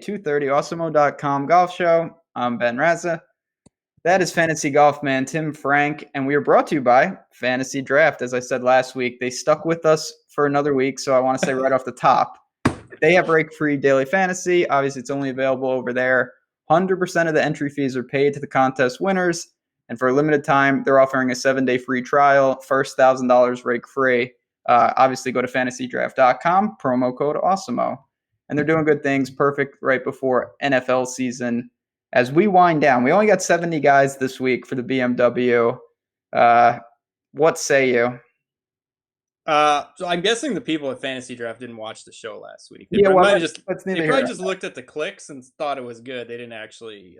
230 Awesemo.com Golf Show. I'm Ben Raza. That is Fantasy Golf Man Tim Frank, and we are brought to you by Fantasy Draft. As I said last week, they stuck with us for another week, so I want to say right off the top, they have break-free daily fantasy. Obviously, it's only available over there. 100% of the entry fees are paid to the contest winners, and for a limited time, they're offering a 7-day free trial. First $1,000 rake-free. Obviously, go to fantasydraft.com, promo code Awesemo. And they're doing good things, perfect right before NFL season. As we wind down, we only got 70 guys this week for the BMW. What say you? So I'm guessing the people at Fantasy Draft didn't watch the show last week. They Yeah, well, probably let's just looked at the clicks and thought it was good. They didn't actually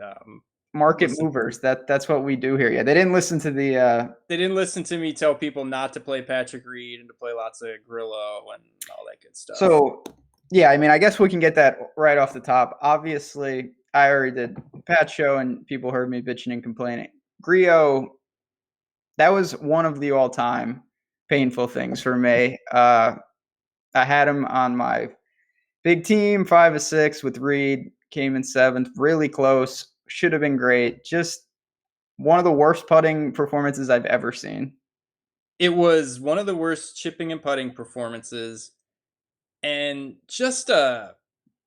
market movers. That's what we do here. Yeah, they didn't listen to the. They didn't listen to me tell people not to play Patrick Reed and to play lots of Grillo and all that good stuff. So, yeah, I mean, I guess we can get that right off the top. Obviously, I already did Pat's show, and people heard me bitching and complaining. Grillo, that was one of the all-time painful things for me. I had him on my big team, 5 of 6 with Reed, came in 7th, really close, should have been great. Just one of the worst putting performances I've ever seen. It was one of the worst chipping and putting performances, and just a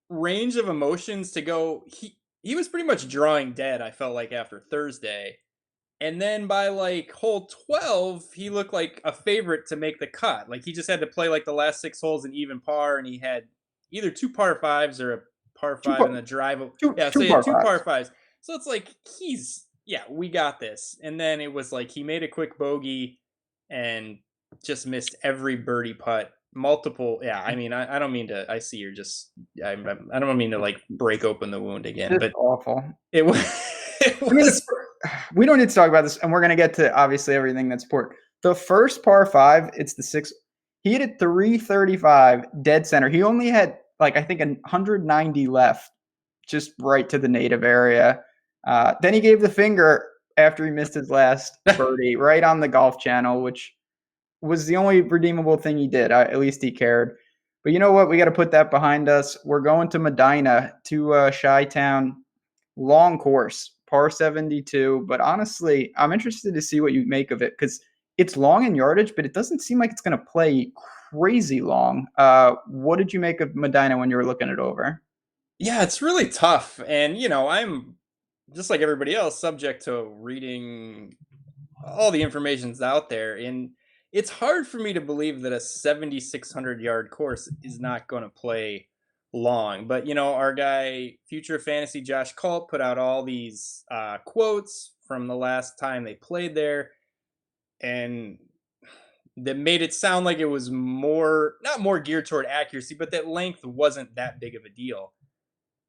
range of emotions to go. He was pretty much drawing dead, I felt like, after Thursday. And then by like hole 12, he looked like a favorite to make the cut. Like he just had to play like the last 6 holes in even par, and he had either 2 par 5s or a par 5 and a drive. Two par 5s. So it's like we got this. And then it was like he made a quick bogey and just missed every birdie putt. Multiple. Yeah, I mean, I don't mean to. I see you're just. I don't mean to like break open the wound again. But awful. It was. We don't need to talk about this, and we're going to get to obviously everything that's important. The first par 5, it's the 6th. He hit it 335 dead center. He only had like I think 190 left, just right to the native area. Then he gave the finger after he missed his last birdie right on the Golf Channel, which was the only redeemable thing he did. At least he cared. But you know what? We got to put that behind us. We're going to Medina, to Chi-Town. Long course, par 72. But honestly, I'm interested to see what you make of it because it's long in yardage, but it doesn't seem like it's going to play crazy long. What did you make of Medina when you were looking it over? Yeah, it's really tough. And, I'm just like everybody else subject to reading all the information's out there. And it's hard for me to believe that a 7,600-yard course is not going to play long. But, our guy, future fantasy Josh Culp, put out all these quotes from the last time they played there. And that made it sound like it was not more geared toward accuracy, but that length wasn't that big of a deal.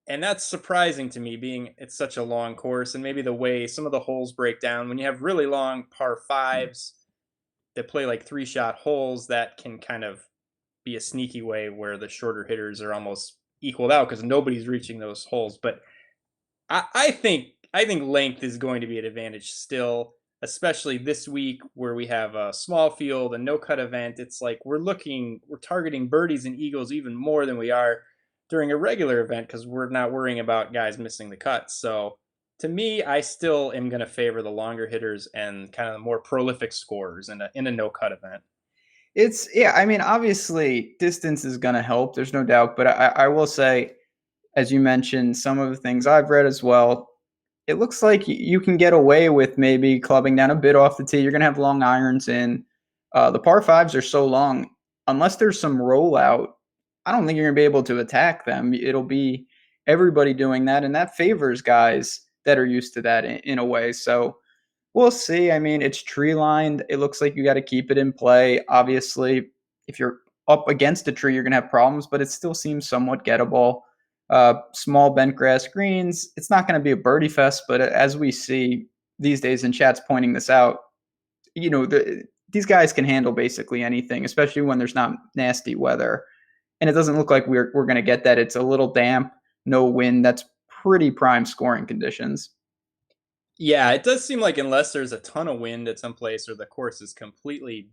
And that's surprising to me, being it's such a long course, and maybe the way some of the holes break down. When you have really long par 5s that play like 3-shot holes, that can kind of be a sneaky way where the shorter hitters are almost equaled out because nobody's reaching those holes. But I think length is going to be an advantage still, especially this week where we have a small field, a no-cut event. It's like we're targeting birdies and eagles even more than we are during a regular event because we're not worrying about guys missing the cut. So to me, I still am going to favor the longer hitters and kind of the more prolific scorers in a no-cut event. I mean, obviously distance is going to help. There's no doubt. But I will say, as you mentioned, some of the things I've read as well, it looks like you can get away with maybe clubbing down a bit off the tee. You're going to have long irons in. The par 5s are so long. Unless there's some rollout, I don't think you're going to be able to attack them. It'll be everybody doing that, and that favors guys that are used to that in a way. So we'll see. I mean, it's tree lined. It looks like you got to keep it in play. Obviously, if you're up against a tree, you're going to have problems, but it still seems somewhat gettable. Small bent grass greens. It's not going to be a birdie fest, but as we see these days, and chat's pointing this out, these guys can handle basically anything, especially when there's not nasty weather. And it doesn't look like we're going to get that. It's a little damp, no wind. That's pretty prime scoring conditions. Yeah, it does seem like unless there's a ton of wind at some place or the course is completely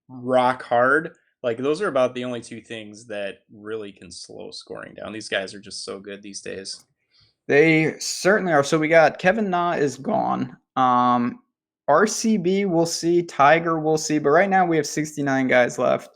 rock hard, Like those are about the only two things that really can slow scoring down. These guys are just so good these days. They certainly are. So we got Kevin Na is gone. RCB we'll see. Tiger we'll see. But right now we have 69 guys left.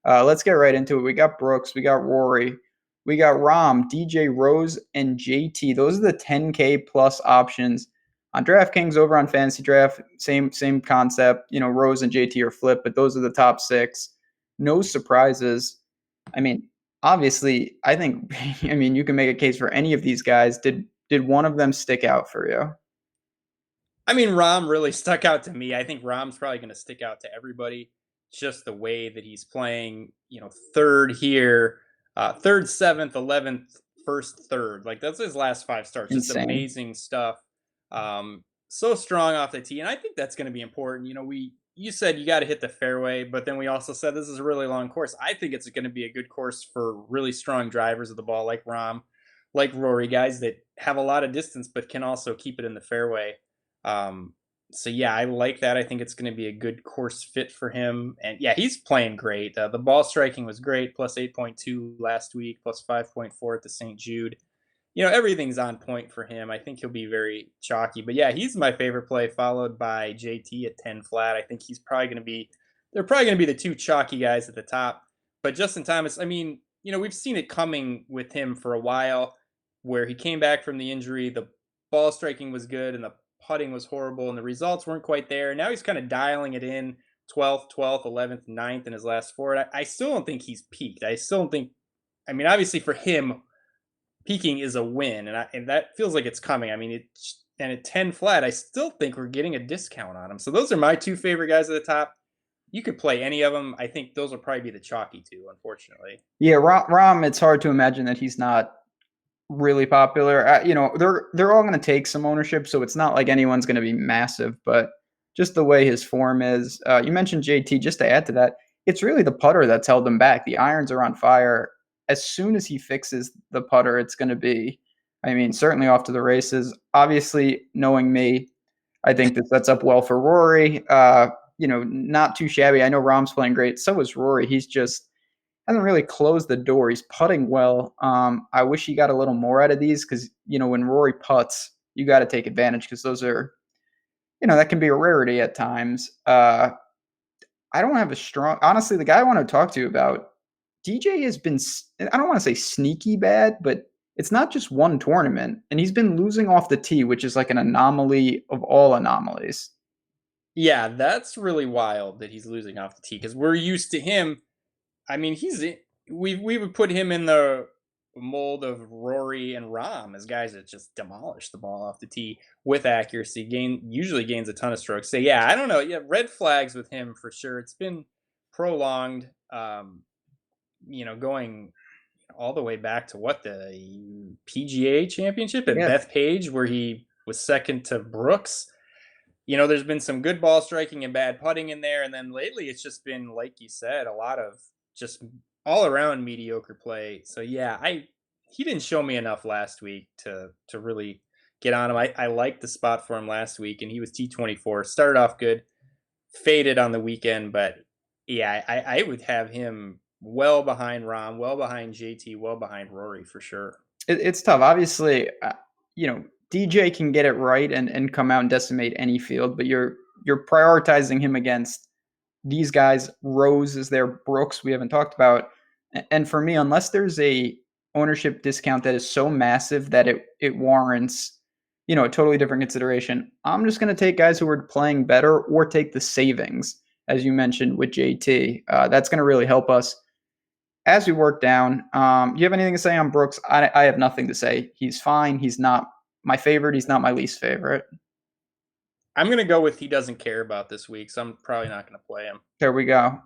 Let's get right into it. We got Brooks. We got Rory. We got Rahm, DJ Rose, and JT. Those are the 10K plus options. On DraftKings over on Fantasy Draft, same concept. Rose and JT are flipped, but those are the top 6. No surprises. I mean, obviously, I think you can make a case for any of these guys. Did one of them stick out for you? I mean, Rahm really stuck out to me. I think Rahm's probably going to stick out to everybody. Just the way that he's playing, third here, third, seventh, 11th, first, third. Like that's his last 5 starts. Just Insane. amazing stuff. So strong off the tee, and I think that's going to be important. You said you got to hit the fairway, but then we also said this is a really long course. I think it's going to be a good course for really strong drivers of the ball, like Rahm, like Rory, guys that have a lot of distance but can also keep it in the fairway. So yeah, I like that. I think it's going to be a good course fit for him. And yeah, he's playing great. The ball striking was great, plus 8.2 last week, plus 5.4 at the St. Jude. Everything's on point for him. I think he'll be very chalky. But yeah, he's my favorite play, followed by JT at 10 flat. I think they're probably going to be the 2 chalky guys at the top. But Justin Thomas, we've seen it coming with him for a while, where he came back from the injury, the ball striking was good and the putting was horrible and the results weren't quite there. Now he's kind of dialing it in, 12th, 11th, 9th in his last 4. I still don't think he's peaked. I still don't think, obviously for him, peaking is a win, and that feels like it's coming. And at 10 flat, I still think we're getting a discount on him. So those are my 2 favorite guys at the top. You could play any of them. I think those will probably be the chalky 2, unfortunately. Yeah, Rahm, it's hard to imagine that he's not really popular. They're all going to take some ownership, so it's not like anyone's going to be massive, but just the way his form is. You mentioned JT, just to add to that, it's really the putter that's held him back. The irons are on fire. As soon as he fixes the putter, it's going to be, certainly off to the races. Obviously, knowing me, I think that sets up well for Rory. Not too shabby. I know Rahm's playing great. So is Rory. He's just hasn't really closed the door. He's putting well. I wish he got a little more out of these because, when Rory putts, you got to take advantage because those are, that can be a rarity at times. I don't have honestly, the guy I want to talk to you about, DJ has been, I don't want to say sneaky bad, but it's not just one tournament. And he's been losing off the tee, which is like an anomaly of all anomalies. Yeah, that's really wild that he's losing off the tee because we're used to him. We would put him in the mold of Rory and Rahm as guys that just demolish the ball off the tee with accuracy, usually gains a ton of strokes. So yeah, I don't know. Yeah, red flags with him for sure. It's been prolonged. Going all the way back to the PGA Championship at Bethpage, where he was second to Brooks. There's been some good ball striking and bad putting in there, and then lately it's just been, like you said, a lot of just all around mediocre play. So yeah, he didn't show me enough last week to really get on him. I liked the spot for him last week, and he was T24. Started off good, faded on the weekend, but yeah, I would have him well behind Rahm, well behind JT, well behind Rory for sure. It's tough. Obviously, DJ can get it right and come out and decimate any field, but you're prioritizing him against these guys. Rose is there, Brooks we haven't talked about. And for me, unless there's a ownership discount that is so massive that it warrants, a totally different consideration, I'm just going to take guys who are playing better or take the savings, as you mentioned with JT. That's going to really help us as we work down. Do you have anything to say on Brooks? I have nothing to say. He's fine. He's not my favorite. He's not my least favorite. I'm going to go with he doesn't care about this week, so I'm probably not going to play him. There we go.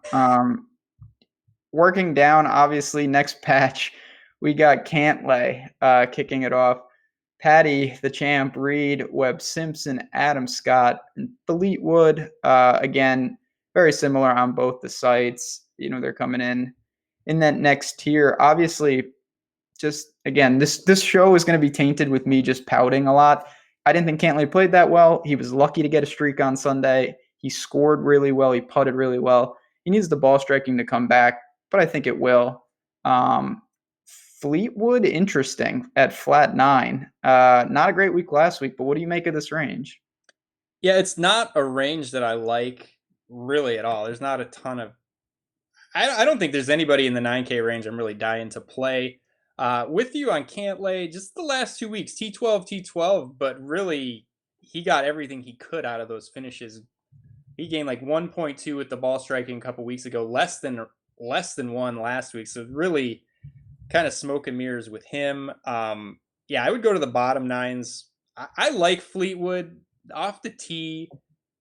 Working down, obviously, next patch, we got Cantlay kicking it off. Patty, the champ, Reed, Webb Simpson, Adam Scott, and Fleetwood. Again, very similar on both the sites. They're coming in that next tier. Obviously, just again, this show is going to be tainted with me just pouting a lot. I didn't think Cantlay played that well. He was lucky to get a streak on Sunday. He scored really well. He putted really well. He needs the ball striking to come back. but I think it will. Um, Fleetwood, interesting at flat 9. Not a great week last week, but what do you make of this range? Yeah, it's not a range that I like really at all. There's not a ton of. I don't think there's anybody in the 9K range I'm really dying to play. With you on Cantlay, just the last 2 weeks, T12, T12, but really he got everything he could out of those finishes. He gained like 1.2 with the ball striking a couple weeks ago, less than 1 last week. So really kind of smoke and mirrors with him. Yeah, I would go to the bottom nines. I like Fleetwood off the tee.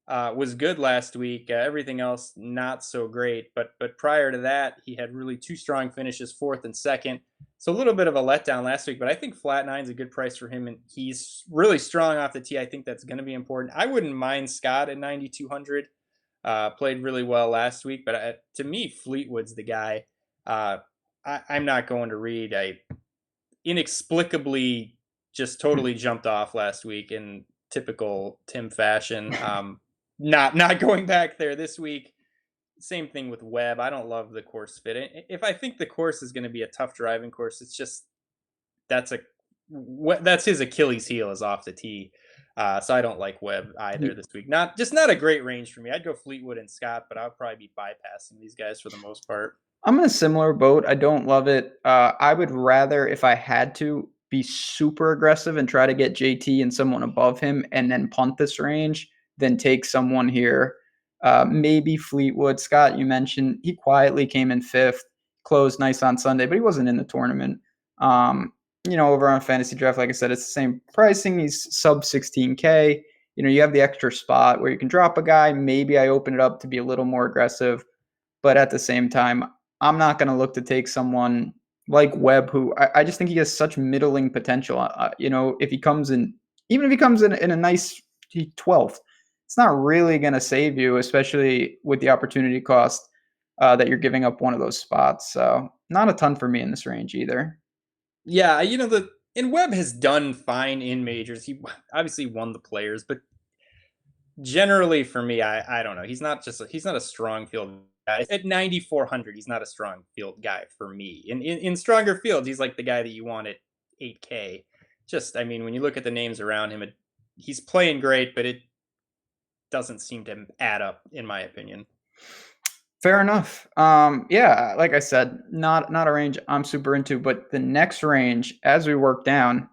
Was good last week. Everything else not so great. But prior to that, he had really 2 strong finishes, 4th and 2nd. So a little bit of a letdown last week. But I think flat nine's a good price for him, and he's really strong off the tee. I think that's going to be important. I wouldn't mind Scott at 9,200. Played really well last week, but to me, Fleetwood's the guy. I'm not going to Reed. I inexplicably just totally jumped off last week in typical Tim fashion. Not going back there this week. Same thing with Webb. I don't love the course fit. If I think the course is going to be a tough driving course, it's just that's his Achilles heel is off the tee. So I don't like Webb either this week. Not a great range for me. I'd go Fleetwood and Scott, but I'll probably be bypassing these guys for the most part. I'm in a similar boat. I don't love it. I would rather, if I had to, be super aggressive and try to get JT and someone above him and then punt this range than take someone here. Maybe Fleetwood. Scott, you mentioned, he quietly came in 5th, closed nice on Sunday, but he wasn't in the tournament. Over on Fantasy Draft, like I said, it's the same pricing. He's sub 16K. You have the extra spot where you can drop a guy. Maybe I open it up to be a little more aggressive, but at the same time, I'm not going to look to take someone like Webb, who I just think he has such middling potential. If he comes in, even if he comes in a nice 12th, it's not really going to save you, especially with the opportunity cost that you're giving up one of those spots. So not a ton for me in this range either. Yeah, and Webb has done fine in majors. He obviously won the Players, but generally for me, I don't know. He's not a strong field guy. At 9,400, he's not a strong field guy for me. In stronger fields, he's like the guy that you want at 8K. When you look at the names around him, he's playing great, but it doesn't seem to add up, in my opinion. Fair enough. Yeah, like I said, not a range I'm super into, but the next range, as we work down,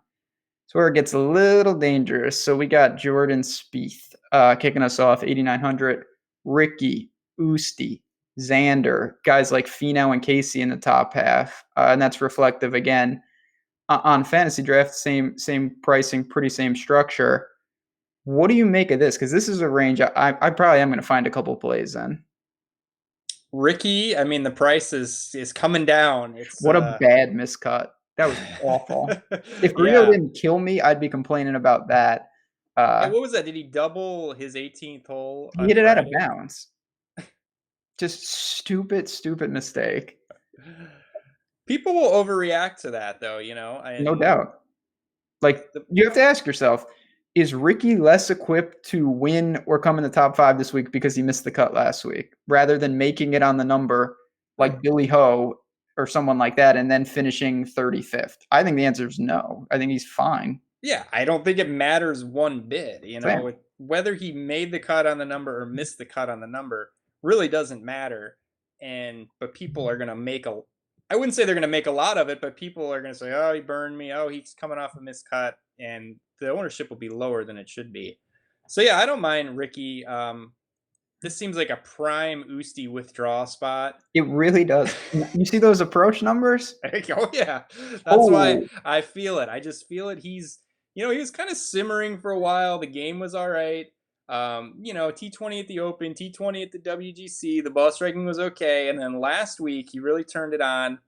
it's where it gets a little dangerous. So we got Jordan Spieth kicking us off, 8,900. Ricky, Usti, Xander, guys like Finau and Casey in the top half, and that's reflective again on Fantasy Draft. Same pricing, pretty same structure. What do you make of this? Because this is a range I probably am going to find a couple plays in. Ricky, the price is coming down. What a bad miscut. That was awful. If Grillo didn't kill me, I'd be complaining about that. What was that? Did he double his 18th hole? He hit it out of bounds. Just stupid mistake. People will overreact to that, though, No doubt. You have to ask yourself, is Ricky less equipped to win or come in the top 5 this week because he missed the cut last week, rather than making it on the number like Billy Ho or someone like that and then finishing 35th? I think the answer is no. I think he's fine. Yeah, I don't think it matters one bit. Whether he made the cut on the number or missed the cut on the number really doesn't matter. But people are going to I wouldn't say they're going to make a lot of it, but people are going to say, oh, he burned me. Oh, he's coming off a miscut. And the ownership will be lower than it should be. So, yeah, I don't mind Ricky. This seems like a prime Usti withdrawal spot. It really does. You see those approach numbers? Oh, yeah. That's why I feel it. I just feel it. He's, he was kind of simmering for a while. The game was all right. T20 at the Open, T20 at the WGC. The ball striking was okay. And then last week, he really turned it on.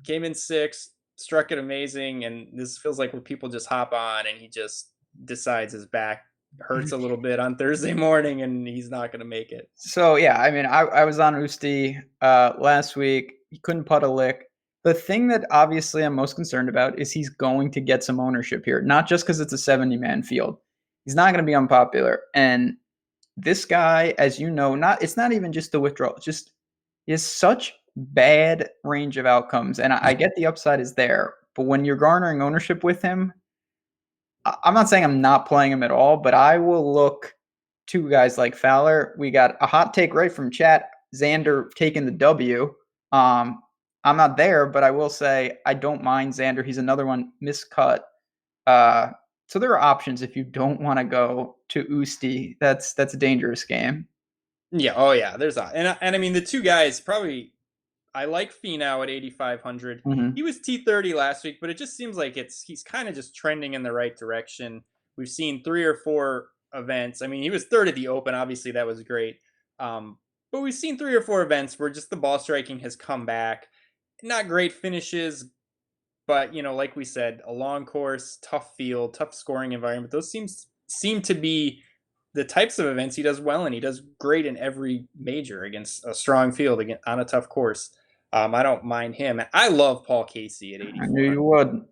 Came in 6th, struck it amazing. And this feels like where people just hop on and he just decides his back hurts a little bit on Thursday morning and he's not going to make it. So, yeah, I was on Usti last week. He couldn't putt a lick. The thing that obviously I'm most concerned about is he's going to get some ownership here, not just because it's a 70-man field. He's not going to be unpopular. And this guy, as you know, it's not even just the withdrawal. It's just He has such bad range of outcomes, and I get the upside is there, but when you're garnering ownership with him, I'm not saying I'm not playing him at all, but I will look to guys like Fowler. We got a hot take right from chat. Xander taking the W. I'm not there, but I will say I don't mind Xander. He's another one miscut. So there are options if you don't want to go to Usti. That's a dangerous game. Yeah, oh yeah, there's that. And I mean the two guys probably I like Finau at 8,500. Mm-hmm. He was T30 last week, but it just seems like he's kind of just trending in the right direction. We've seen 3 or 4 events. I mean, he was third at the Open. Obviously, that was great. But we've seen 3 or 4 events where just the ball striking has come back. Not great finishes, but like we said, a long course, tough field, tough scoring environment. Those seem to be the types of events he does well in. He does great in every major against a strong field on a tough course. I don't mind him. I love Paul Casey at I knew 8,400. you would.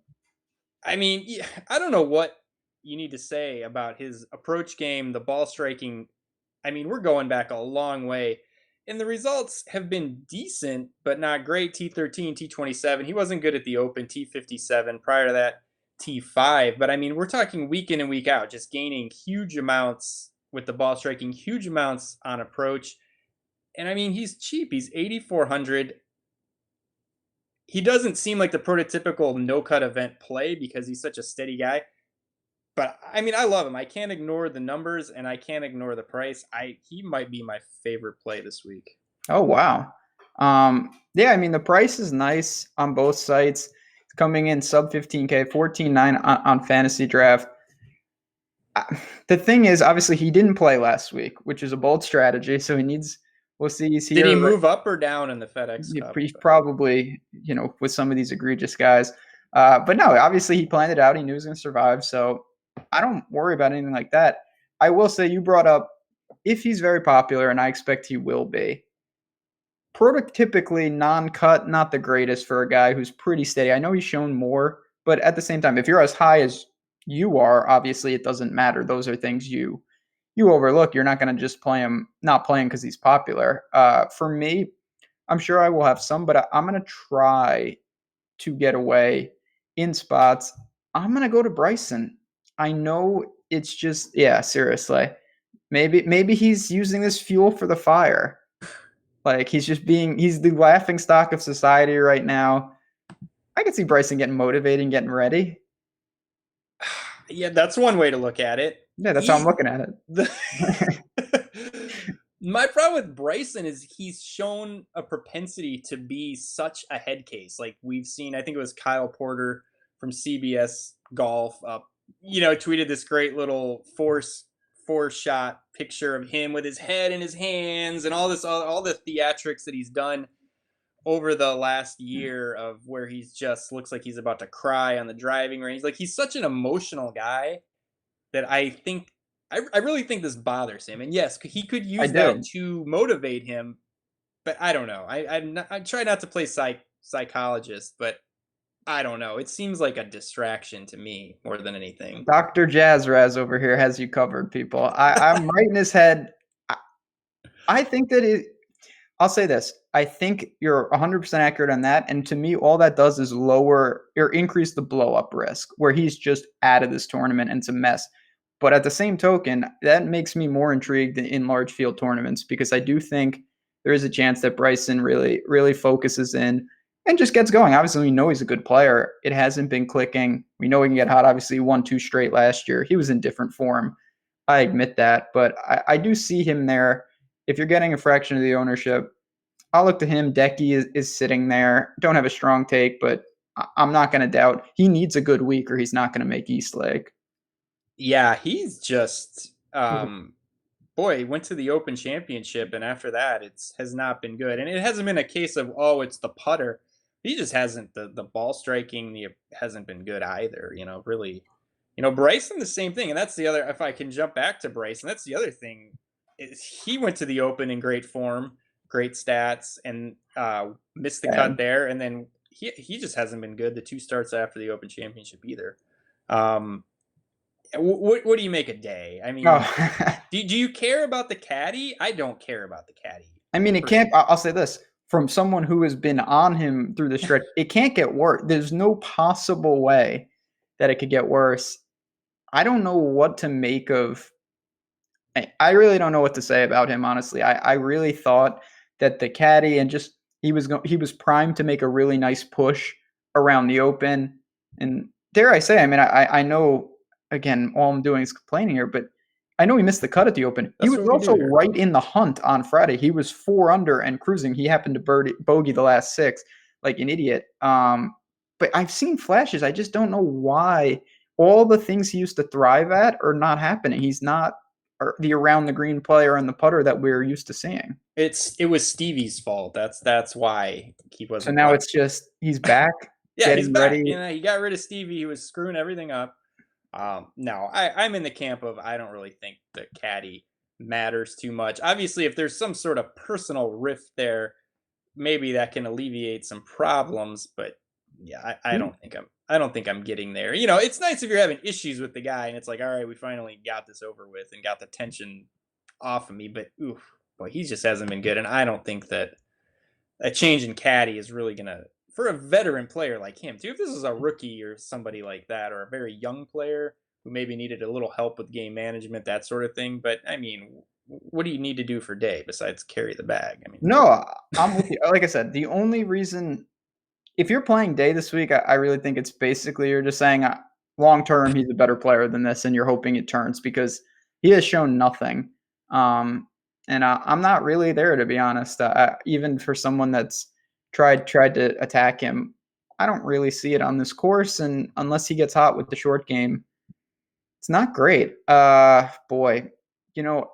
I mean, I don't know what you need to say about his approach game, the ball striking. I mean, we're going back a long way. And the results have been decent, but not great. T13, T27. He wasn't good at the Open, T57. Prior to that, T5. But I mean, we're talking week in and week out, just gaining huge amounts with the ball striking, huge amounts on approach. And I mean, he's cheap. He's 8,400. He doesn't seem like the prototypical no-cut event play because he's such a steady guy. But I mean, I love him. I can't ignore the numbers and I can't ignore the price. He might be my favorite play this week. Oh wow. Yeah, I mean the price is nice on both sites. It's coming in sub 15K, 14.9 on fantasy draft. The thing is, obviously he didn't play last week, which is a bold strategy. So he needs. We'll see. He's here. Did he move up or down in the FedEx Cup? He's probably, with some of these egregious guys. But no, obviously he planned it out. He knew he was going to survive. So I don't worry about anything like that. I will say you brought up if he's very popular, and I expect he will be. Prototypically non-cut, not the greatest for a guy who's pretty steady. I know he's shown more, but at the same time, if you're as high as you are, obviously it doesn't matter. Those are things you overlook. You're not going to just play him, not playing because he's popular. For me, I'm sure I will have some, but I'm going to try to get away in spots. I'm going to go to Bryson. I know it's just, yeah, seriously. Maybe he's using this fuel for the fire. Like he's the laughing stock of society right now. I can see Bryson getting motivated and getting ready. Yeah, that's one way to look at it. Yeah, that's how I'm looking at it. My problem with Bryson is he's shown a propensity to be such a head case. Like we've seen, I think it was Kyle Porter from CBS Golf, tweeted this great little four shot picture of him with his head in his hands and all the theatrics that he's done over the last year of where he's just looks like he's about to cry on the driving range. Like he's such an emotional guy that I really think this bothers him. And yes, he could use that to motivate him, but I don't know. I try not to play psychologist, but I don't know. It seems like a distraction to me more than anything. Dr. Jazzraz over here has you covered, people. I'm right in his head. I think that I'll say this. I think you're 100% accurate on that. And to me, all that does is lower or increase the blow up risk where he's just out of this tournament and it's a mess. But at the same token, that makes me more intrigued in large field tournaments because I do think there is a chance that Bryson really, really focuses in and just gets going. Obviously, we know he's a good player. It hasn't been clicking. We know he can get hot. Obviously, he won 2 straight last year. He was in different form. I admit that. But I do see him there. If you're getting a fraction of the ownership, I'll look to him. Decky is sitting there. Don't have a strong take, but I'm not going to doubt. He needs a good week or he's not going to make East Lake. Yeah, he's just boy, went to the Open Championship, and after that, it has not been good. And it hasn't been a case of it's the putter. He just hasn't the ball striking hasn't been good either. Really, Bryson the same thing. And that's the other. If I can jump back to Bryson, that's the other thing. Is he went to the Open in great form, great stats, and missed the cut there. And then he just hasn't been good the 2 starts after the Open Championship either. What do you make a day? I mean, do you care about the caddy? I don't care about the caddy. I mean, it can't. I'll say this. from someone who has been on him through the stretch, it can't get worse. There's no possible way that it could get worse. I don't know what to make of. I really don't know what to say about him, honestly. I really thought that the caddy and just he was primed to make a really nice push around the Open, and dare I say, I mean, I know again, all I'm doing is complaining here, but I know he missed the cut at the Open. He That's was what we do also here. right in the hunt on Friday. He was 4 under and cruising. He happened to bogey the last 6 like an idiot. But I've seen flashes. I just don't know why all the things he used to thrive at are not happening. He's not the around the green player and the putter that we're used to seeing. It was Stevie's fault. That's why he So wasn't now playing. it's just he's back, Yeah, he's getting back. ready. You know, he got rid of Stevie. He was screwing everything up. No, I'm in the camp of I don't really think the caddy matters too much. Obviously, if there's some sort of personal rift there, maybe that can alleviate some problems. But yeah, I don't think I'm getting there. You know, it's nice if you're having issues with the guy and it's like, all right, we finally got this over with and got the tension off of me. But oof, boy, he just hasn't been good. And I don't think that a change in caddy is really gonna for a veteran player like him too. If this is a rookie or somebody like that, or a very young player who maybe needed a little help with game management, that sort of thing. But I mean, what do you need to do for Day besides carry the bag? I mean, No, I'm with you. Like I said, the only reason if you're playing Day this week, I really think it's basically you're just saying long term he's a better player than this, and you're hoping it turns because he has shown nothing. And I'm not really there, to be honest. Even for someone that's tried to attack him, I don't really see it on this course. And unless he gets hot with the short game, it's not great. Boy, you know,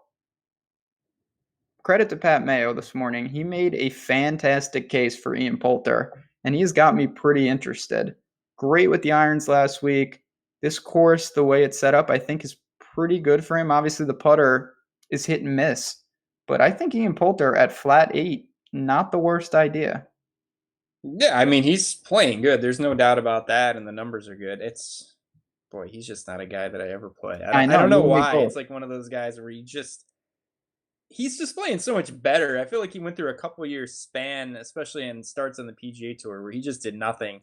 credit to Pat Mayo this morning. He made a fantastic case for Ian Poulter, and he's got me pretty interested. Great with the irons last week. This course, the way it's set up, I think is pretty good for him. Obviously, the putter is hit and miss, but I think Ian Poulter at flat 8, not the worst idea. yeah, I mean, he's playing good. There's no doubt about that, and the numbers are good. It's boy, he's just not a guy that I ever play. I I know, don't you know and me why. both. It's like one of those guys where he's just playing so much better. I feel like he went through a couple years span, especially in starts on the PGA Tour, where he just did nothing.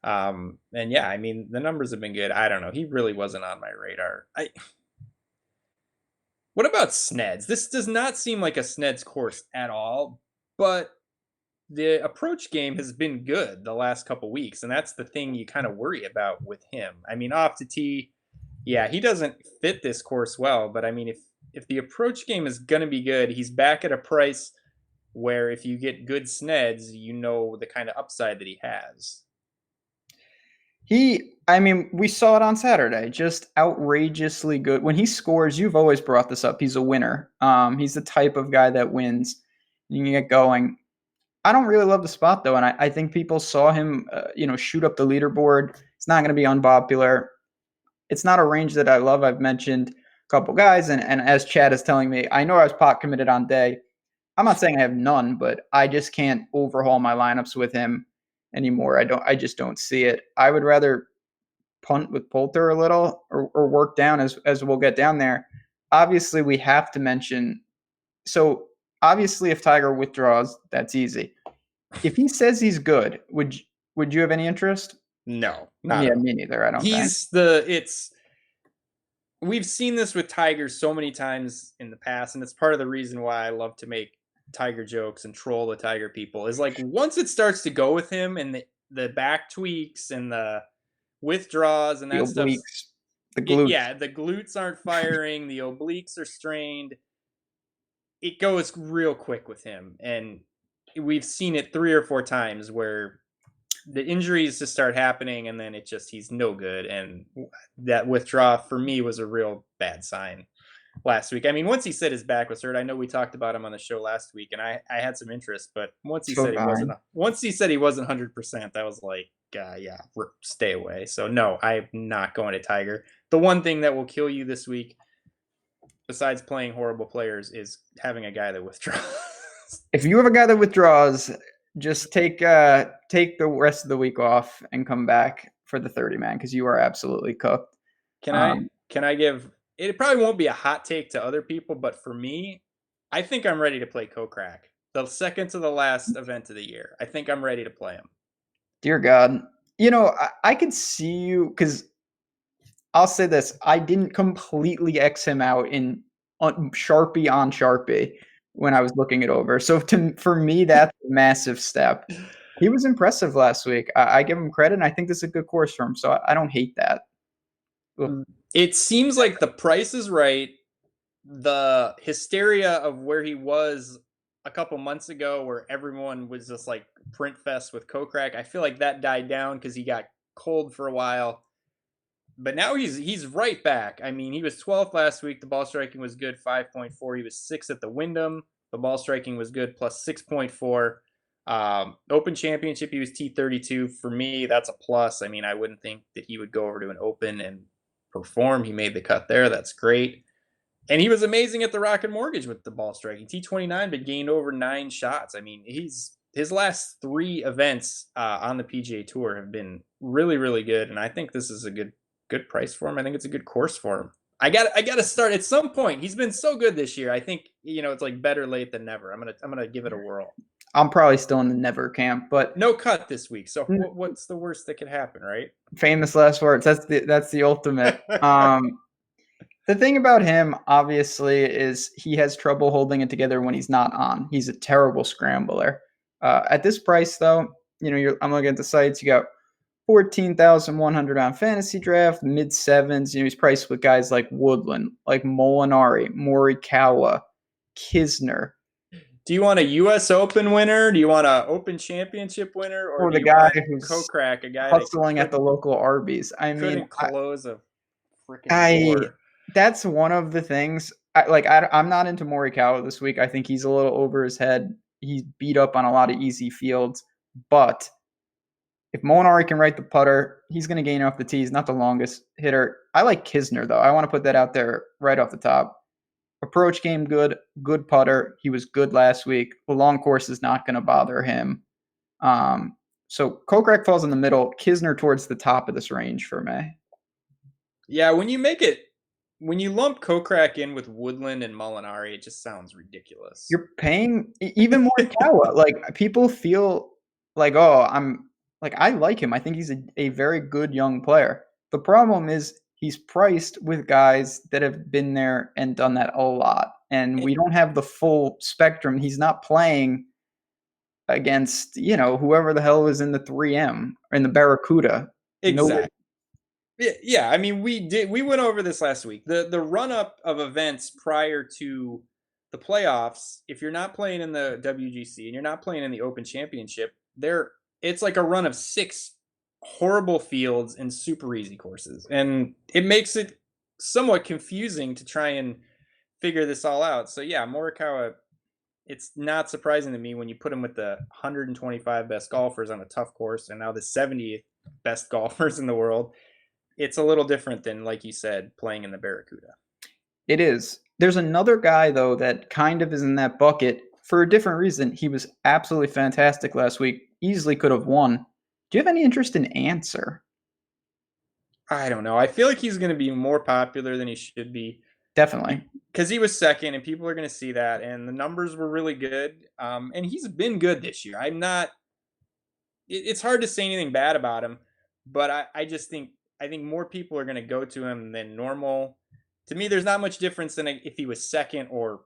And yeah, I mean the numbers have been good. I don't know. He really wasn't on my radar. What about Sneds? This does not seem like a Sneds course at all, but the approach game has been good the last couple weeks, and that's the thing you kind of worry about with him. I mean, off the tee, yeah, he doesn't fit this course well, but I mean, if the approach game is going to be good, he's back at a price where if you get good Sneds, you know the kind of upside that he has. I mean, we saw it on Saturday, just outrageously good. When he scores, you've always brought this up. He's a winner. He's the type of guy that wins. You can get going. I don't really love the spot though, and I think people saw him, shoot up the leaderboard. It's not going to be unpopular. It's not a range that I love. I've mentioned a couple guys, and as Chad is telling me, I know I was pot committed on Day. I'm not saying I have none, but I just can't overhaul my lineups with him anymore. I just don't see it. I would rather punt with Poulter a little or work down as we'll get down there. Obviously, we have to mention. So obviously, if Tiger withdraws, that's easy. If he says he's good, would you have any interest? No, not Yeah, at all. me neither. I don't think. We've seen this with Tiger so many times in the past, and it's part of the reason why I love to make Tiger jokes and troll the Tiger people. Is like once it starts to go with him and the back tweaks and the withdraws and The that stuff, obliques, the glutes. yeah, the glutes aren't firing, the obliques are strained. It goes real quick with him, and we've seen it 3 or 4 times where the injuries just start happening, and then he's no good. And that withdraw for me was a real bad sign last week. I mean, once he said his back was hurt, I know we talked about him on the show last week, and I had some interest. But once he said he wasn't 100%, that was like, yeah, stay away. So no, I'm not going to Tiger. The one thing that will kill you this week, besides playing horrible players, is having a guy that withdraws. If you have a guy that withdraws, just take the rest of the week off and come back for the 30 man because you are absolutely cooked. Can I give it? Probably won't be a hot take to other people, but for me, I think I'm ready to play Kokrak. the second to the last event of the year. I think I'm ready to play him. Dear God. I could see you because I'll say this. I didn't completely X him out in Sharpie on Sharpie when I was looking it over. So for me, that's a massive step. He was impressive last week. I give him credit, and I think this is a good course for him. So I don't hate that. It seems like the price is right. The hysteria of where he was a couple months ago, where everyone was just like print fest with Kokrak, I feel like that died down because he got cold for a while. But now he's right back. I mean, he was 12th last week. The ball striking was good, 5.4. He was 6th at the Wyndham. The ball striking was good, plus 6.4. Open Championship, he was T32. For me, that's a plus. I mean, I wouldn't think that he would go over to an Open and perform. He made the cut there. That's great. And he was amazing at the Rocket Mortgage with the ball striking. T29, but gained over 9 shots. I mean, his last 3 events on the PGA Tour have been really, really good. And I think this is a good price for him. I think it's a good course for him. I got to start at some point. He's been so good this year. I think, it's like better late than never. I'm going to give it a whirl. I'm probably still in the never camp, but no cut this week. So what's the worst that could happen, right? Famous last words. That's the ultimate. The thing about him, obviously, is he has trouble holding it together when he's not on. He's a terrible scrambler. At this price, though, I'm looking at the sites. You got 14,100 on Fantasy Draft, mid sevens. He's priced with guys like Woodland, like Molinari, Morikawa, Kisner. Do you want a U.S. Open winner? Do you want an Open Championship winner, or the guy who's Kokrak, a guy hustling at the local Arby's? I mean, couldn't close a freaking door. That's one of the things. I'm not into Morikawa this week. I think he's a little over his head. He's beat up on a lot of easy fields. But if Molinari can right the putter, he's going to gain off the tee. He's not the longest hitter. I like Kisner, though. I want to put that out there right off the top. Approach game good putter. He was good last week. The long course is not going to bother him. So Kokrak falls in the middle. Kisner towards the top of this range for me. Yeah, when you lump Kokrak in with Woodland and Molinari, it just sounds ridiculous. You're paying even more Morikawa. Like, people feel like, I like him. I think he's a very good young player. The problem is he's priced with guys that have been there and done that a lot. And we don't have the full spectrum. He's not playing against, whoever the hell is in the 3M or in the Barracuda. Exactly. Yeah, I mean, we went over this last week. The run-up of events prior to the playoffs, if you're not playing in the WGC and you're not playing in the Open Championship, it's like a run of 6 horrible fields and super easy courses. And it makes it somewhat confusing to try and figure this all out. So yeah, Morikawa, it's not surprising to me when you put him with the 125 best golfers on a tough course and now the 70th best golfers in the world. It's a little different than, like you said, playing in the Barracuda. It is. There's another guy, though, that kind of is in that bucket for a different reason. He was absolutely fantastic last week. Easily could have won. Do you have any interest in Answer? I don't know. I feel like he's going to be more popular than he should be. Definitely. Because he was second, and people are going to see that. And the numbers were really good. And he's been good this year. It's hard to say anything bad about him. But I just think more people are going to go to him than normal. To me, there's not much difference than if he was second or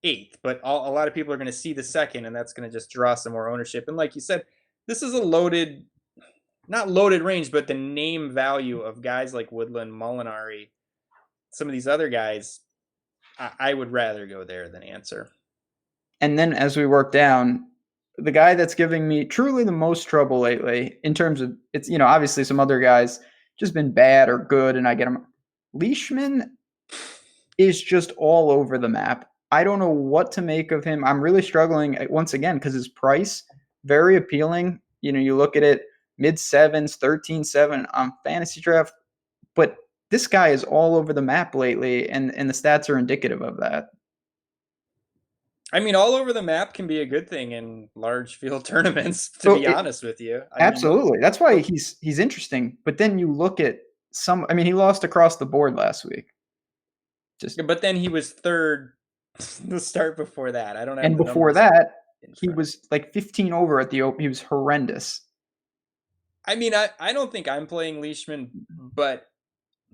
8th. But a lot of people are going to see the second, and that's going to just draw some more ownership. And like you said, this is a not loaded range, but the name value of guys like Woodland, Molinari, some of these other guys, I would rather go there than Answer. And then as we work down, the guy that's giving me truly the most trouble lately in terms of, it's, obviously some other guys just been bad or good, and I get him. Leishman is just all over the map. I don't know what to make of him. I'm really struggling once again because his price, very appealing. You look at it, mid sevens, 13-7 on Fantasy Draft, but this guy is all over the map lately, and the stats are indicative of that. I mean, all over the map can be a good thing in large field tournaments, to be honest with you. Absolutely. That's why he's interesting. But then you look at he lost across the board last week. But then he was third the start before that. I don't have. And before that, in He front. was like 15 over at the Open. He was horrendous. I mean, I don't think I'm playing Leishman, but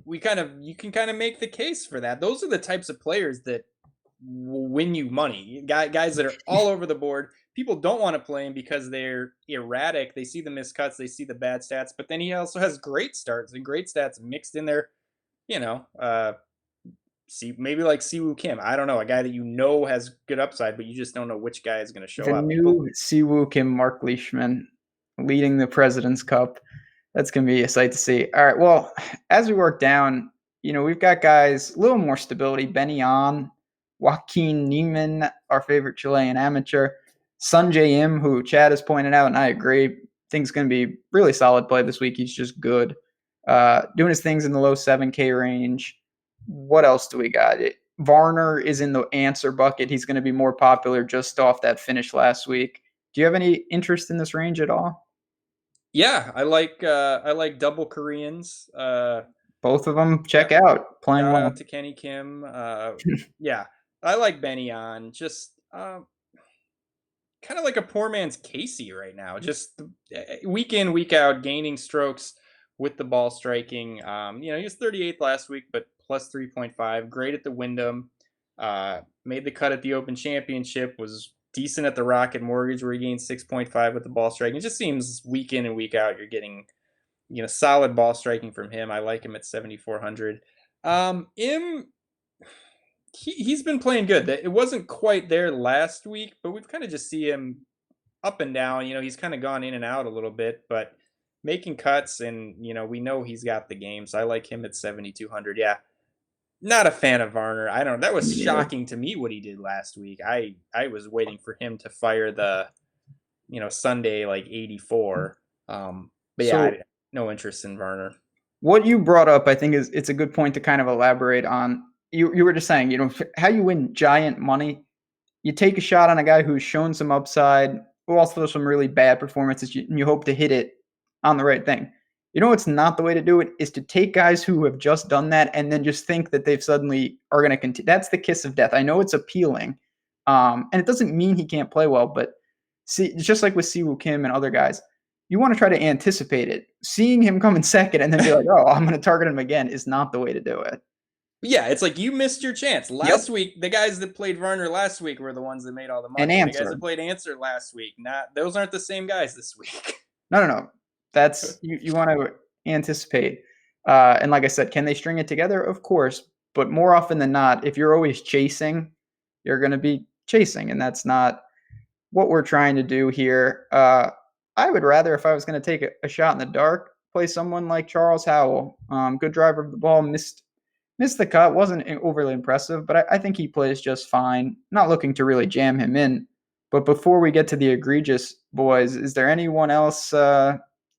you can kind of make the case for that. Those are the types of players that will win you money. Guys that are all over the board. People don't want to play him because they're erratic. They see the missed cuts, they see the bad stats, but then he also has great starts and great stats mixed in there. You know, see maybe like Siwoo Kim. I don't know, a guy that has good upside, but you just don't know which guy is going to show The up. People, new Siwoo Kim Mark Leishman leading the President's Cup. That's going to be a sight to see. All right. Well, as we work down, we've got guys, a little more stability. Benny On, Joaquin Niemann, our favorite Chilean amateur. Sunjae Im, who Chad has pointed out, and I agree, thinks going to be really solid play this week. He's just good. Doing his things in the low 7K range. What else do we got? Varner is in the answer bucket. He's going to be more popular just off that finish last week. Do you have any interest in this range at all? yeah, I like double Koreans. Both of them check Yeah, out, playing shout well. out to Kenny Kim. Yeah, I like Benny On. Just kind of like a poor man's Casey right now. Just week in, week out, gaining strokes with the ball striking. He was 38th last week, but plus 3.5. Great at the Wyndham. Made the cut at the Open Championship. Was decent at the Rocket Mortgage, where he gained 6.5 with the ball striking. It just seems week in and week out, you're getting solid ball striking from him. I like him at 7,400. He's been playing good. It wasn't quite there last week, but we've kind of just see him up and down. He's kind of gone in and out a little bit, but making cuts, and we know he's got the game. So I like him at 7,200. Yeah, not a fan of Varner. I don't know. That was shocking to me what he did last week. I was waiting for him to fire the Sunday like 84. But yeah, no interest in Varner. What you brought up, I think, it's a good point to kind of elaborate on. You were just saying, how you win giant money. You take a shot on a guy who's shown some upside, who also has some really bad performances, and you hope to hit it on the right thing. It's not the way to do it, is to take guys who have just done that and then just think that they've suddenly are going to continue. That's the kiss of death. I know it's appealing, and it doesn't mean he can't play well, but see, just like with Siwoo Kim and other guys, you want to try to anticipate it. Seeing him come in second and then be like, oh, I'm going to target him again is not the way to do it. Yeah, it's like you missed your chance. Last week, the guys that played Varner last week were the ones that made all the money. And the guys that played Answer last week, those aren't the same guys this week. No. That's you want to anticipate. And like I said, can they string it together? Of course. But more often than not, if you're always chasing, you're going to be chasing. And that's not what we're trying to do here. I would rather, if I was going to take a shot in the dark, play someone like Charles Howell. Good driver of the ball, missed the cut, wasn't overly impressive, but I think he plays just fine. Not looking to really jam him in. But before we get to the egregious boys, is there anyone else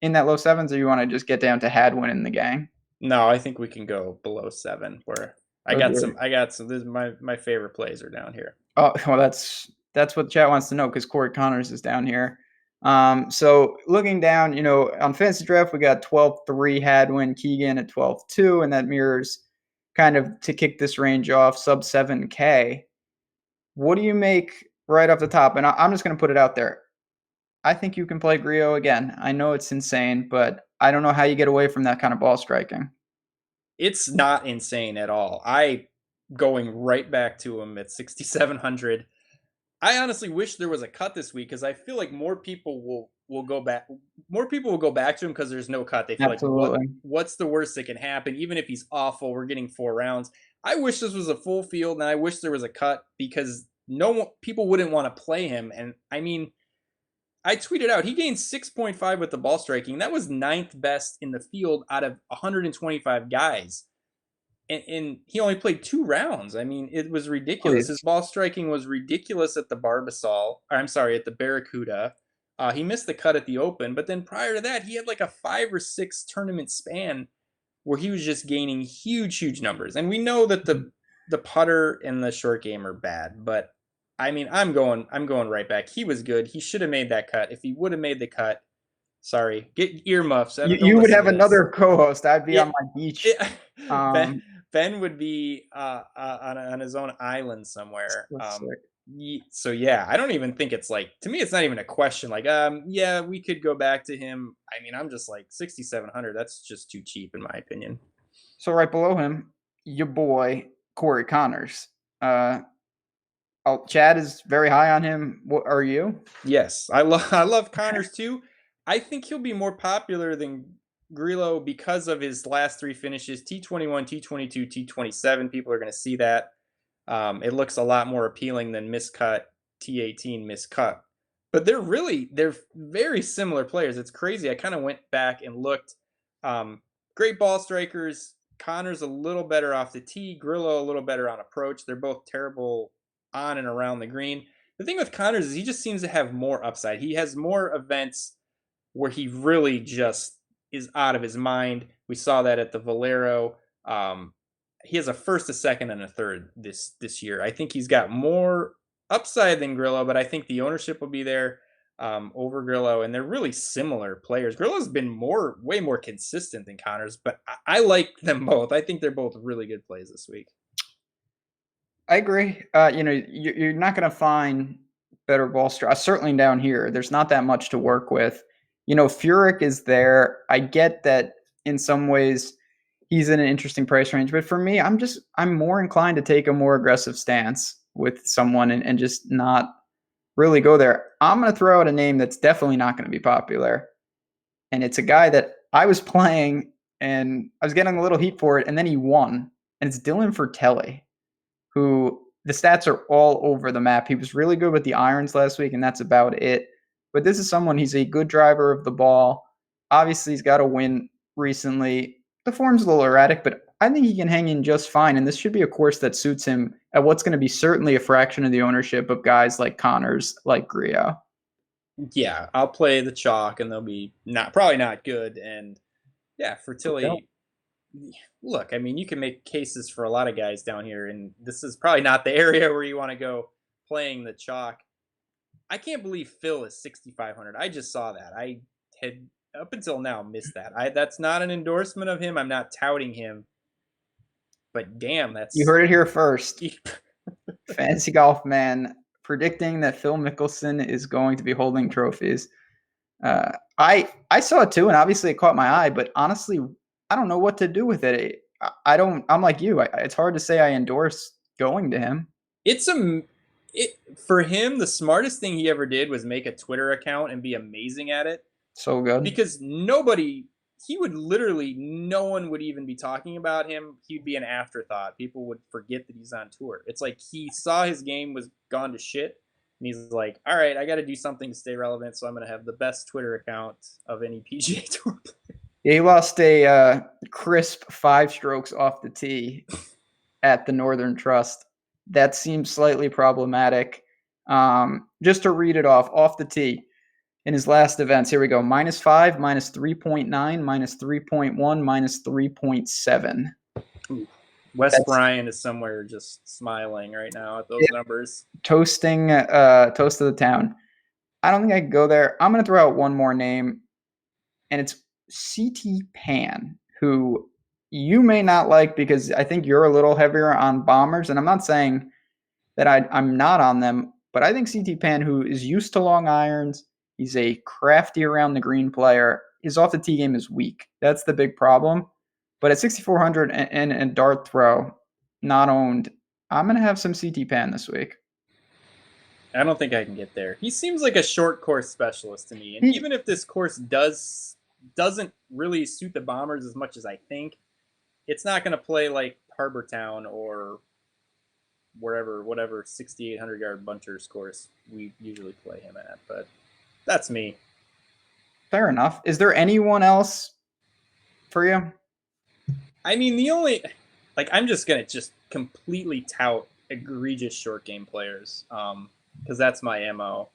in that low sevens, or you want to just get down to Hadwin in the gang? No, I think we can go below 7. Where I got some. This is my favorite plays are down here. Oh, well, that's what the chat wants to know, because Corey Connors is down here. So looking down, on Fantasy Draft, we got 12-3 Hadwin, Keegan at 12-2, and that mirrors kind of to kick this range off sub 7K. What do you make right off the top? And I'm just going to put it out there. I think you can play Griot again. I know it's insane, but I don't know how you get away from that kind of ball striking. It's not insane at all. I going right back to him at 6,700. I honestly wish there was a cut this week, because I feel like more people will go back. More people will go back to him because there's no cut. They feel like, what's the worst that can happen? Even if he's awful, we're getting 4 rounds. I wish this was a full field, and I wish there was a cut, because people wouldn't want to play him. And I mean, I tweeted out he gained 6.5 with the ball striking. That was 9th best in the field out of 125 guys. And he only played 2 rounds. I mean, it was ridiculous. His ball striking was ridiculous at the at the Barracuda. He missed the cut at the Open, but then prior to that, he had like a 5 or 6 tournament span where he was just gaining huge numbers. And we know that the putter and the short game are bad, but I mean, I'm going right back. He was good. He should have made that cut. If he would have made the cut, sorry, get earmuffs. You would have another co-host. I'd be on my beach. Ben would be on his own island somewhere. So yeah, I don't even think it's like, to me it's not even a question like, yeah, we could go back to him. I mean, I'm just like 6,700. That's just too cheap in my opinion. So right below him, your boy Corey Connors. Uh, Chad is very high on him. What are you? Yes, I love Connors too. I think he'll be more popular than Grillo because of his last three finishes: T21, T22, T27. People are going to see that. It looks a lot more appealing than miscut T18 miscut. But they're very similar players. It's crazy. I kind of went back and looked. Great ball strikers. Connor's a little better off the tee. Grillo a little better on approach. They're both terrible on and around the green. The thing with Connors is he just seems to have more upside. He has more events where he really just is out of his mind. We saw that at the Valero. He has a first, a second, and a third this year. I think he's got more upside than Grillo, but I think the ownership will be there over Grillo, and they're really similar players. Grillo's been way more consistent than Connors, but I like them both. I think they're both really good plays this week. I agree. You're not going to find better ball strikers. Certainly down here, there's not that much to work with. Furyk is there. I get that in some ways he's in an interesting price range, but for me, I'm more inclined to take a more aggressive stance with someone and just not really go there. I'm going to throw out a name that's definitely not going to be popular, and it's a guy that I was playing and I was getting a little heat for it, and then he won, and it's Dylan Fratelli, who the stats are all over the map. He was really good with the irons last week, and that's about it. But this is someone, he's a good driver of the ball. Obviously, he's got a win recently. The form's a little erratic, but I think he can hang in just fine. And this should be a course that suits him at what's going to be certainly a fraction of the ownership of guys like Connors, like Grillo. Yeah, I'll play the chalk, and they'll be probably not good. And yeah, Fertilli. Look, I mean, you can make cases for a lot of guys down here, and this is probably not the area where you want to go playing the chalk. I can't believe Phil is 6,500. I just saw that. I had up until now missed that. That's not an endorsement of him. I'm not touting him, but damn, You heard it here first. Fantasy Golf Man predicting that Phil Mickelson is going to be holding trophies. I saw it too, and obviously it caught my eye. But honestly, I don't know what to do with it. I'm like you. It's hard to say I endorse going to him. For him, the smartest thing he ever did was make a Twitter account and be amazing at it. So good. Because no one would even be talking about him. He'd be an afterthought. People would forget that he's on tour. It's like he saw his game was gone to shit, and he's like, all right, I got to do something to stay relevant, so I'm going to have the best Twitter account of any PGA Tour player. Yeah, he lost a crisp 5 strokes off the tee at the Northern Trust. That seems slightly problematic. Just to read it off the tee. In his last events, here we go: -5, -3.9, -3.1, -3.7. Wes Bryant is somewhere just smiling right now at those numbers. Toast of the town. I don't think I can go there. I'm going to throw out one more name, and it's CT Pan, who you may not like because I think you're a little heavier on bombers, and I'm not saying that I'm not on them, but I think CT Pan, who is used to long irons, he's a crafty around the green player. His off the tee game is weak. That's the big problem. But at 6,400 and dart throw, not owned, I'm going to have some CT Pan this week. I don't think I can get there. He seems like a short course specialist to me. And even if this course doesn't really suit the bombers as much as I think, it's not going to play like Harbor Town or whatever 6,800 yard bunchers course we usually play him at. But that's me. Fair enough. Is there anyone else for you? I mean, I'm just going to completely tout egregious short game players because that's my MO.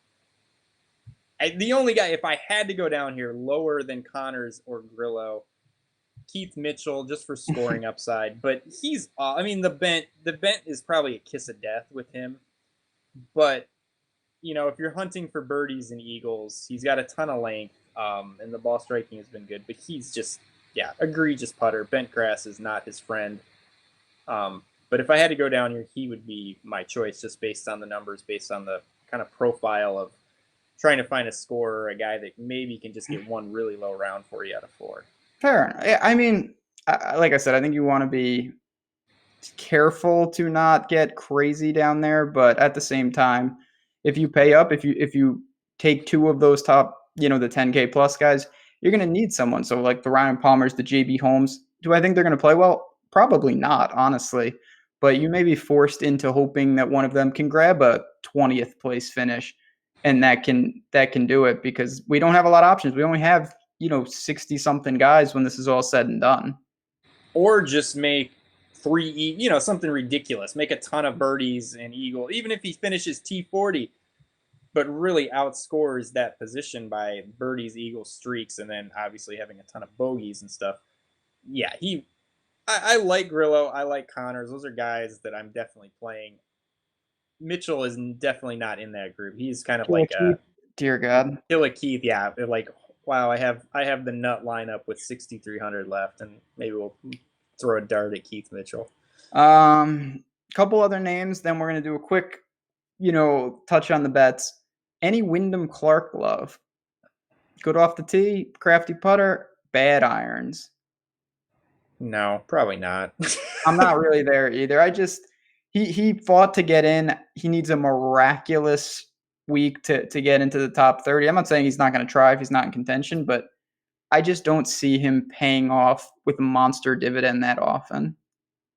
The only guy, if I had to go down here lower than Connors or Grillo, Keith Mitchell, just for scoring upside. But the bent is probably a kiss of death with him. But, if you're hunting for birdies and eagles, he's got a ton of length, and the ball striking has been good. But he's just, egregious putter. Bent grass is not his friend. But if I had to go down here, he would be my choice just based on the numbers, based on the kind of profile of trying to find a scorer, a guy that maybe can just get one really low round for you out of 4. Fair enough. I mean, like I said, I think you want to be careful to not get crazy down there, but at the same time, if you pay up, if you take 2 of those top, the 10K plus guys, you're going to need someone. So like the Ryan Palmers, the JB Holmes, do I think they're going to play well? Probably not, honestly. But you may be forced into hoping that one of them can grab a 20th place finish, and that can do it, because we don't have a lot of options. We only have 60 something guys when this is all said and done. Or just make 3, something ridiculous. Make a ton of birdies and eagle, even if he finishes T40, but really outscores that position by birdies, eagles, streaks, and then obviously having a ton of bogeys and stuff. Yeah, I like Grillo. I like Connors. Those are guys that I'm definitely playing. Mitchell is definitely not in that group. He's kind of Killer like Keith, dear God. Killer Keith. Yeah, like, wow, I have the nut lineup with 6,300 left, and maybe we'll throw a dart at Keith Mitchell. Couple other names, then we're gonna do a quick, touch on the bets. Any Wyndham Clark love? Good off the tee, crafty putter, bad irons. No, probably not. I'm not really there either. He fought to get in. He needs a miraculous week to get into the top 30. I'm not saying he's not going to try if he's not in contention, but I just don't see him paying off with a monster dividend that often.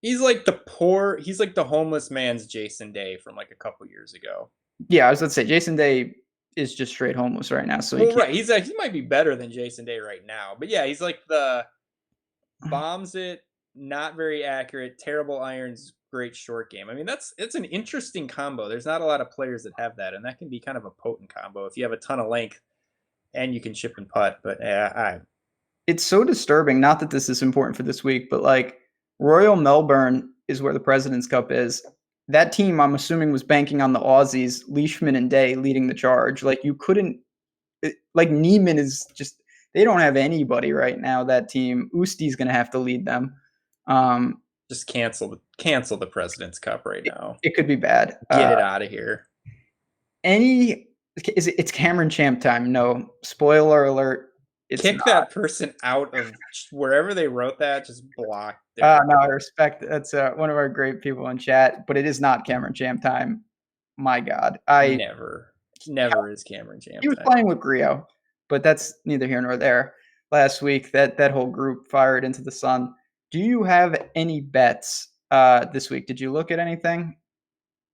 He's like the homeless man's Jason Day from like a couple years ago. Yeah, I was going to say Jason Day is just straight homeless right now. So right, he might be better than Jason Day right now, but yeah, he's like the bombs it, not very accurate, terrible irons, great short game. I mean, it's an interesting combo. There's not a lot of players that have that, and that can be kind of a potent combo if you have a ton of length and you can chip and putt. But it's so disturbing. Not that this is important for this week, but like Royal Melbourne is where the President's Cup is. That team, I'm assuming, was banking on the Aussies, Leishman and Day leading the charge. Like you couldn't, like Neiman is just, they don't have anybody right now. That team, Usti's going to have to lead them. Just cancel the President's Cup right now. It could be bad. Get it out of here. It's Cameron Champ time. No, spoiler alert. Kick that person out of wherever they wrote that. Just block. No, I respect. That's one of our great people in chat, but it is not Cameron Champ time. My God, never is Cameron Champ. He was playing with Griot, but that's neither here nor there. Last week, that whole group fired into the sun. Do you have any bets this week? Did you look at anything?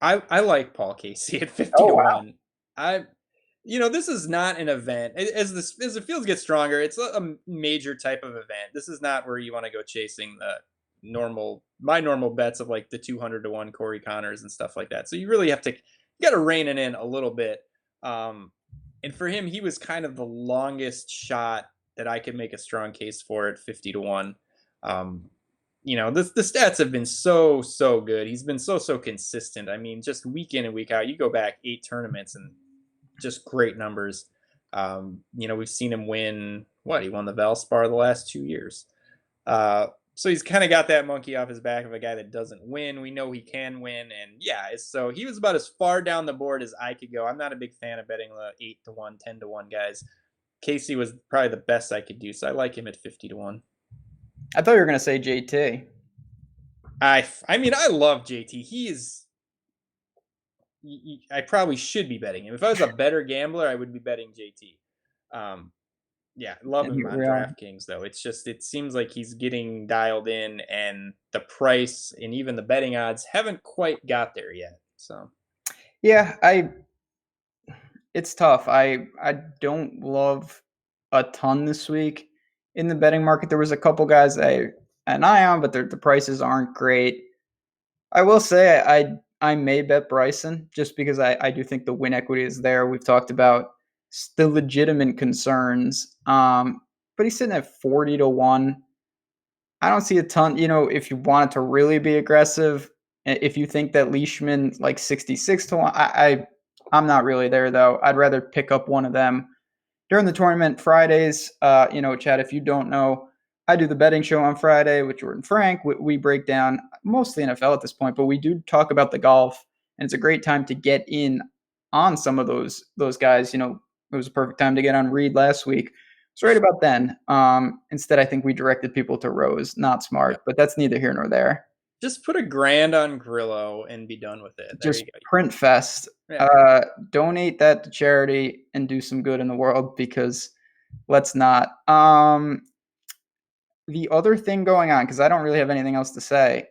I like Paul Casey at 50 to 1. This is not an event. As the fields get stronger, it's a major type of event. This is not where you want to go chasing my normal bets of like the 200 to 1 Corey Connors and stuff like that. So you really have to got to rein it in a little bit. And for him, he was kind of the longest shot that I could make a strong case for at 50 to 1. The stats have been so good. He's been so consistent. I mean, just week in and week out, you go back 8 tournaments and just great numbers. We've seen him win. He won the Valspar the last 2 years. So he's kind of got that monkey off his back of a guy that doesn't win. We know he can win, and so he was about as far down the board as I could go. I'm not a big fan of betting the 8 to 1, 10 to 1 guys. Casey was probably the best I could do, so I like him at 50 to 1. I thought you were going to say JT. I mean, I love JT. He is. I probably should be betting him. If I was a better gambler, I would be betting JT. Love him on DraftKings though. It seems like he's getting dialed in, and the price and even the betting odds haven't quite got there yet. So, yeah, it's tough. I don't love a ton this week in the betting market. There was a couple guys I had an eye on, but the prices aren't great. I will say I may bet Bryson just because I do think the win equity is there. We've talked about the legitimate concerns, but he's sitting at 40 to 1. I don't see a ton. If you wanted to really be aggressive, if you think that Leishman like 66 to 1, I'm not really there though. I'd rather pick up one of them during the tournament Fridays. Chad, if you don't know, I do the betting show on Friday with Jordan Frank. We break down mostly NFL at this point, but we do talk about the golf, and it's a great time to get in on some of those guys. You know, it was a perfect time to get on Reed last week. It's right about then. Instead, I think we directed people to Rose. Not smart, but that's neither here nor there. Just put $1,000 on Grillo and be done with it. There Just you go. print fest. Yeah. Donate that to charity and do some good in the world, because let's not. The other thing going on, because I don't really have anything else to say,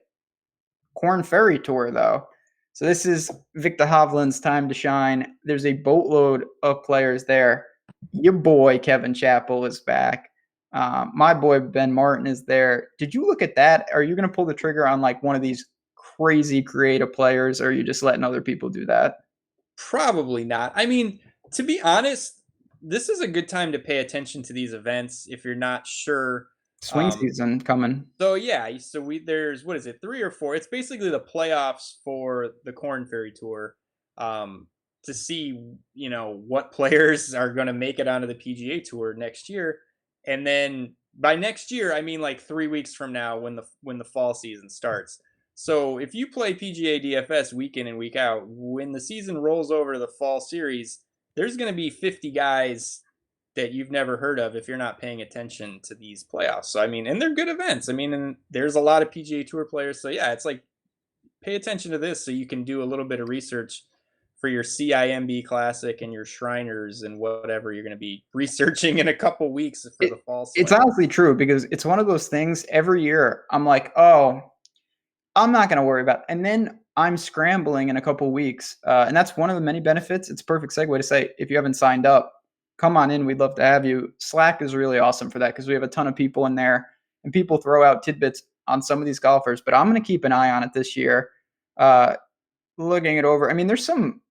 Corn Ferry Tour, though. So this is Victor Hovland's time to shine. There's a boatload of players there. Your boy Kevin Chappell is back. My boy Ben Martin is there. Did you look at that? Are you going to pull the trigger on like one of these crazy creative players, or are you just letting other people do that? Probably not. I mean, to be honest, this is a good time to pay attention to these events if you're not sure. Swing season coming. So yeah, so there's what is it, 3 or 4? It's basically the playoffs for the Corn Ferry Tour, to see what players are going to make it onto the PGA Tour next year, and then by next year I mean like 3 weeks from now when the fall season starts. So if you play PGA DFS week in and week out, when the season rolls over to the fall series, there's going to be 50 guys that you've never heard of if you're not paying attention to these playoffs. So, I mean, and they're good events. I mean, and there's a lot of PGA Tour players. So, yeah, it's like pay attention to this so you can do a little bit of research for your CIMB Classic and your Shriners and whatever you're going to be researching in a couple weeks for the fall slate. It's honestly true, because it's one of those things every year I'm like, oh, I'm not going to worry about it. And then I'm scrambling in a couple weeks. And that's one of the many benefits. It's a perfect segue to say, if you haven't signed up, come on in. We'd love to have you. Slack is really awesome for that, because we have a ton of people in there and people throw out tidbits on some of these golfers. But I'm going to keep an eye on it this year, looking it over. I mean, there's some,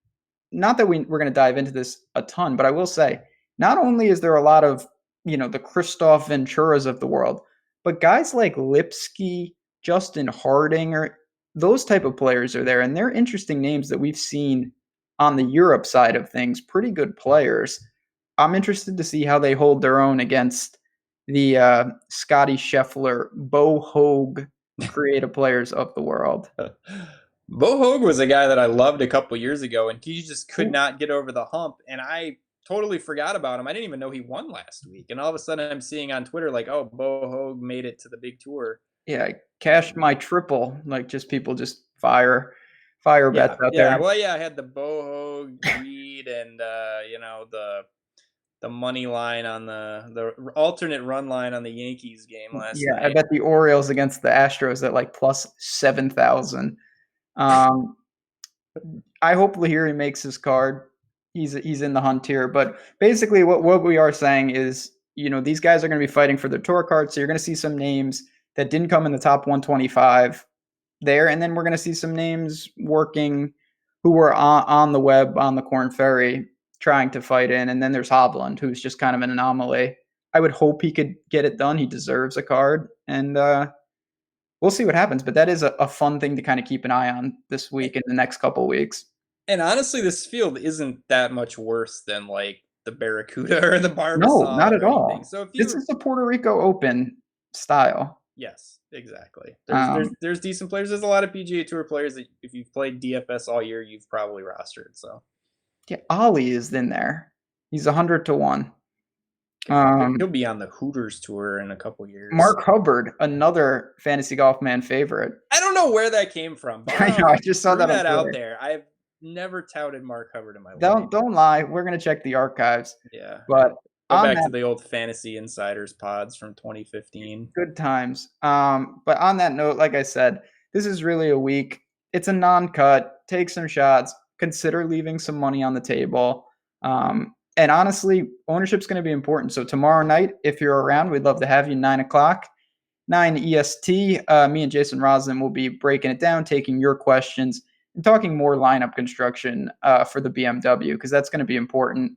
not that we're going to dive into this a ton, but I will say, not only is there a lot of, the Christoph Venturas of the world, but guys like Lipsky, Justin Harding, or those type of players are there. And they're interesting names that we've seen on the Europe side of things, pretty good players. I'm interested to see how they hold their own against the Scotty Scheffler, Bo Hoag creative players of the world. Bo Hoag was a guy that I loved a couple years ago, and he just could not get over the hump. And I totally forgot about him. I didn't even know he won last week. And all of a sudden I'm seeing on Twitter, like, oh, Bo Hoag made it to the big tour. Yeah, I cashed my triple. Like, just people just fire bets out there. Yeah, well, yeah, I had the Bo Hoag, Reed, and the money line on the alternate run line on the Yankees game last night. Yeah, I bet the Orioles against the Astros at like plus 7,000. I hope Lahiri makes his card. He's in the hunt here. But basically what we are saying is, these guys are going to be fighting for their tour cards. So you're going to see some names that didn't come in the top 125 there. And then we're going to see some names working who were on the web, on the Corn Ferry, trying to fight in. And then there's Hovland, who's just kind of an anomaly. I would hope he could get it done. He deserves a card. And we'll see what happens. But that is a fun thing to kind of keep an eye on this week and the next couple of weeks. And honestly, this field isn't that much worse than like the Barracuda or the Barbasol. No, not at all. So if this is the Puerto Rico Open style. Yes, exactly. There's decent players. There's a lot of PGA Tour players that if you've played DFS all year, you've probably rostered. So yeah, Ollie is in there. He's 100 to 1. He'll be on the Hooters tour in a couple years. Mark Hubbard, another fantasy golf man favorite. I don't know where that came from. But I know. I just saw that out there. I've never touted Mark Hubbard in my life. Don't lie. We're gonna check the archives. Yeah, but go back to the old Fantasy Insiders pods from 2015. Good times. But on that note, like I said, this is really a week. It's a non-cut. Take some shots. Consider leaving some money on the table. And honestly, ownership's going to be important. So tomorrow night, if you're around, we'd love to have you 9 o'clock, 9 EST. Me and Jason Roslin will be breaking it down, taking your questions, and talking more lineup construction for the BMW, because that's going to be important.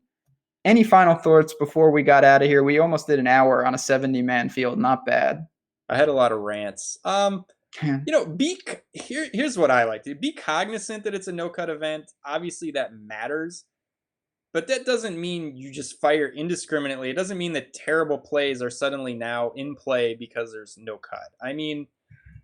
Any final thoughts before we got out of here? We almost did an hour on a 70-man field. Not bad. I had a lot of rants. Here's what I like to be cognizant that it's a no-cut event. Obviously, that matters. But that doesn't mean you just fire indiscriminately. It doesn't mean that terrible plays are suddenly now in play because there's no cut. I mean,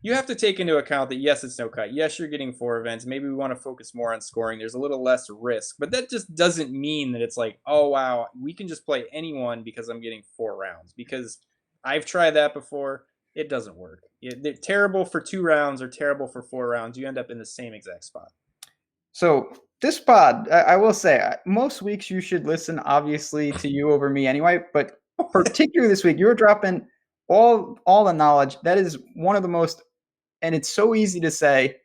you have to take into account that yes, it's no cut. Yes, you're getting 4 events. Maybe we want to focus more on scoring. There's a little less risk, but that just doesn't mean that it's like, oh wow, we can just play anyone because I'm getting 4 rounds. Because I've tried that before. It doesn't work. They're terrible for 2 rounds or terrible for 4 rounds. You end up in the same exact spot. So this pod, I will say, most weeks you should listen, obviously, to you over me anyway. But particularly this week, you were dropping all the knowledge. That is one of the most, and it's so easy to say,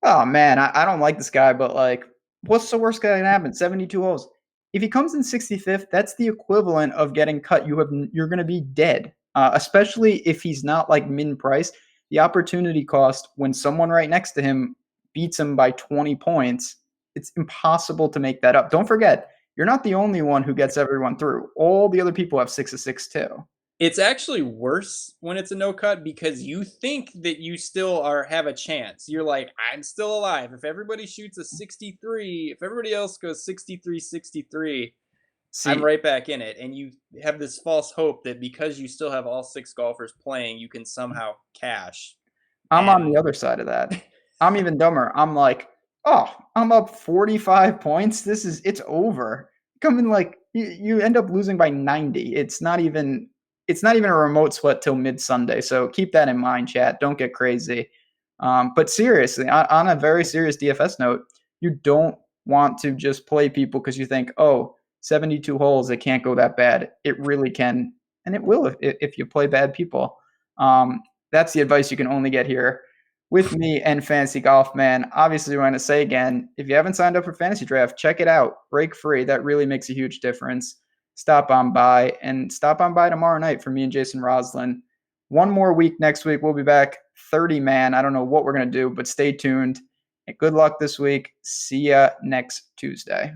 oh man, I don't like this guy, but like, what's the worst that can happen? 72 holes. If he comes in 65th, that's the equivalent of getting cut. You're going to be dead, especially if he's not like min price. The opportunity cost when someone right next to him beats him by 20 points, it's impossible to make that up. Don't forget, you're not the only one who gets everyone through. All the other people have 6 of 6 too. It's actually worse when it's a no cut because you think that you still have a chance. You're like, I'm still alive. If everybody shoots a 63, if everybody else goes 63, 63, I'm See, right back in it. And you have this false hope that because you still have all 6 golfers playing, you can somehow cash. I'm on And the other side of that. I'm even dumber. I'm like, oh, I'm up 45 points. It's over. Coming like you end up losing by 90. It's not even a remote sweat till mid Sunday. So keep that in mind, chat. Don't get crazy. But seriously, on a very serious DFS note, you don't want to just play people because you think, oh, 72 holes, it can't go that bad. It really can, and it will if you play bad people. That's the advice you can only get here with me and Fantasy Golf, man. Obviously, we're going to say again, if you haven't signed up for Fantasy Draft, check it out. Break free. That really makes a huge difference. Stop on by tomorrow night for me and Jason Roslin. One more week next week. We'll be back 30 man. I don't know what we're going to do, but stay tuned. And good luck this week. See ya next Tuesday.